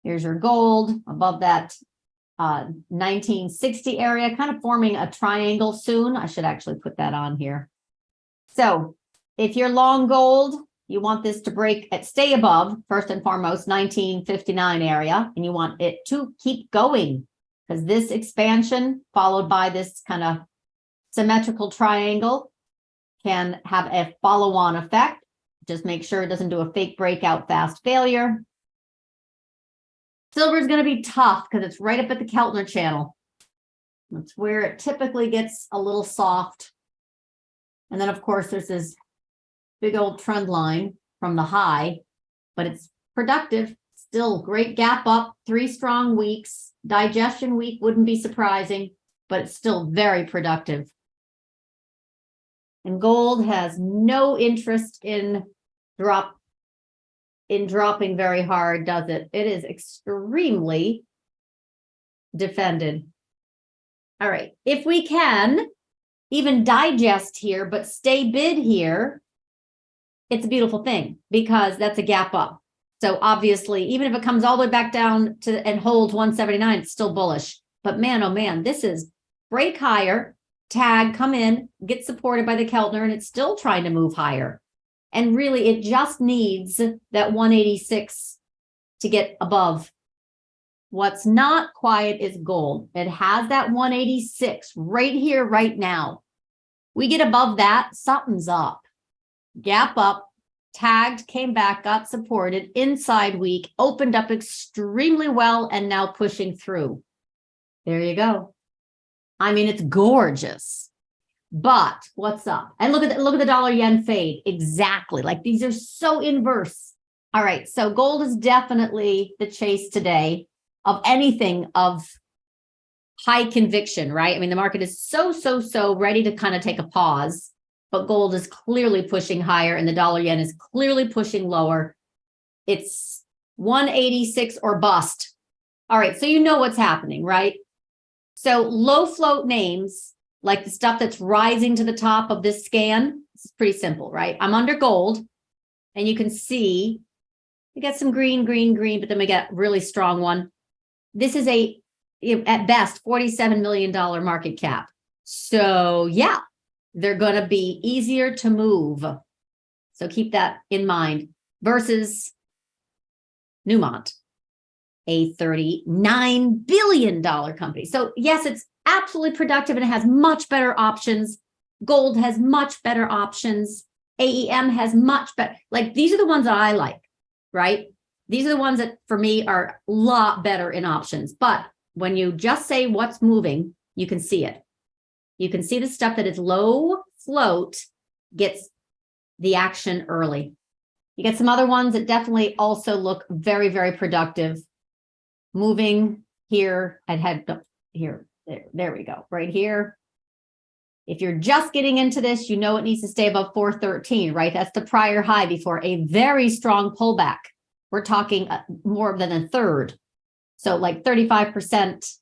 Here's your gold above that 1960 area, kind of forming a triangle soon. I should actually put that on here. So if you're long gold, you want this to break at stay above, first and foremost, 1959 area, and you want it to keep going because this expansion followed by this kind of symmetrical triangle can have a follow-on effect. Just make sure it doesn't do a fake breakout fast failure. Silver is going to be tough because it's right up at the Keltner channel. That's where it typically gets a little soft. And then, of course, there's this big old trend line from the high, but it's productive. Still great gap up, 3 strong weeks. Digestion week wouldn't be surprising, but it's still very productive. And gold has no interest in dropping very hard, does it? It is extremely defended. All right, if we can even digest here, but stay bid here, it's a beautiful thing because that's a gap up. So obviously, even if it comes all the way back down to and holds 179, it's still bullish. But man, oh man, this is break higher, tag, come in, get supported by the Keltner, and it's still trying to move higher. And really, it just needs that 186 to get above. What's not quiet is gold. It has that 186 right here, right now. We get above that, something's up. Gap up, tagged, came back, got supported, inside week, opened up extremely well, and now pushing through. There you go. I mean, it's gorgeous. But what's up? And look at the dollar yen fade. Exactly. Like these are so inverse. All right. So gold is definitely the chase today of anything of high conviction, right? I mean, the market is so ready to kind of take a pause, but gold is clearly pushing higher and the dollar yen is clearly pushing lower. It's 186 or bust. All right. So you know what's happening, right? So low float names, like the stuff that's rising to the top of this scan, this is pretty simple, right? I'm under gold, and you can see we got some green, but then we got really strong one. This is at best, $47 million market cap. So yeah, they're going to be easier to move. So keep that in mind versus Newmont, a $39 billion company. So yes, it's absolutely productive and it has much better options. Gold has much better options. AEM has much better. Like these are the ones that I like, right? These are the ones that for me are a lot better in options. But when you just say what's moving, you can see it. You can see the stuff that is low float gets the action early. You get some other ones that definitely also look very, very productive. Moving here and head here. There we go, right here. If you're just getting into this, you know it needs to stay above 413, right? That's the prior high before a very strong pullback. We're talking more than a third. So like 35%,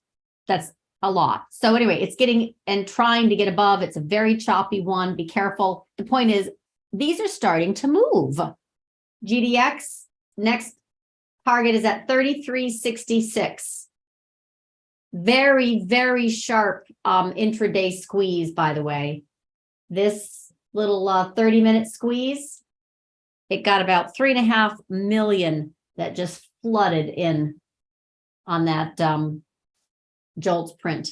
that's a lot. So anyway, it's getting and trying to get above. It's a very choppy one. Be careful. The point is, these are starting to move. GDX, next target is at 33.66. Very, very sharp intraday squeeze, by the way. This little 30-minute squeeze, it got about 3.5 million that just flooded in on that Jolts print.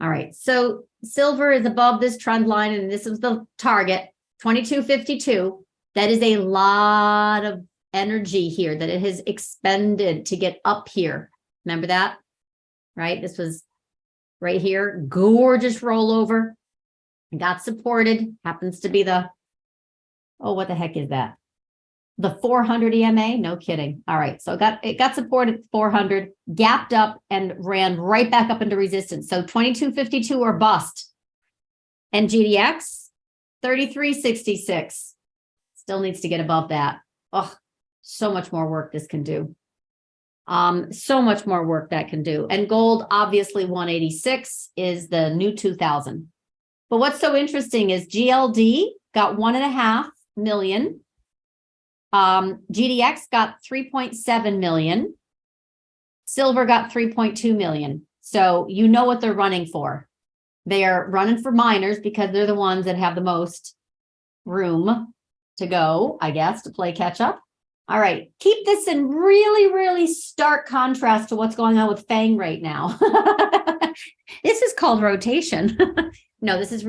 All right, so silver is above this trend line, and this is the target, 22.52. That is a lot of energy here that it has expended to get up here. Remember that? Right? This was right here. Gorgeous rollover. Got supported. Happens to be the, oh, what the heck is that? The 400 EMA? No kidding. All right. So it got supported at 400, gapped up and ran right back up into resistance. So 22.52 or bust. And GDX, 33.66. Still needs to get above that. Oh, so much more work this can do. So much more work that can do. And gold, obviously 186 is the new 2000. But what's so interesting is GLD got 1.5 million. GDX got 3.7 million. Silver got 3.2 million. So you know what they're running for. They are running for miners because they're the ones that have the most room to go, I guess, to play catch up. All right, keep this in really, really stark contrast to what's going on with FANG right now. This is called rotation. No, this is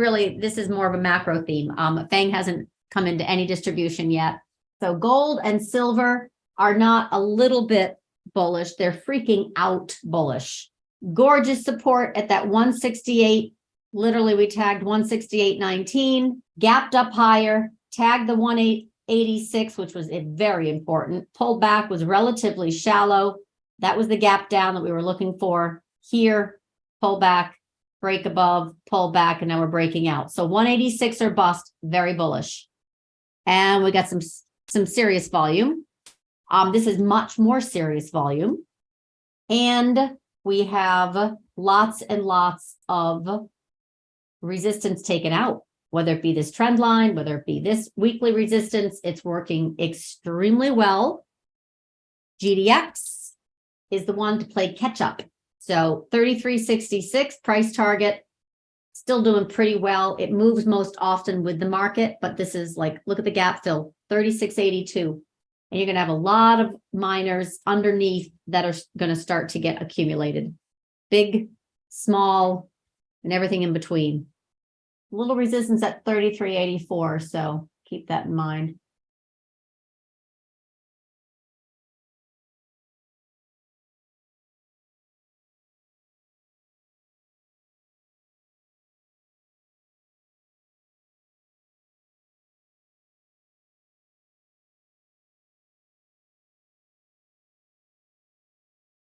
more of a macro theme. FANG hasn't come into any distribution yet. So gold and silver are not a little bit bullish. They're freaking out bullish. Gorgeous support at that 168. Literally, we tagged 168.19, gapped up higher, tagged the 186, which was very important. Pulled back, was relatively shallow. That was the gap down that we were looking for. Here, pull back, break above, pull back, and now we're breaking out. So 186 or bust, very bullish. And we got some serious volume. This is much more serious volume. And we have lots and lots of resistance taken out, whether it be this trend line, whether it be this weekly resistance. It's working extremely well. GDX is the one to play catch up. So 33.66 price target, still doing pretty well. It moves most often with the market, but this is like, look at the gap fill, 36.82. And you're going to have a lot of miners underneath that are going to start to get accumulated. Big, small, and everything in between. A little resistance at 33.84, so keep that in mind.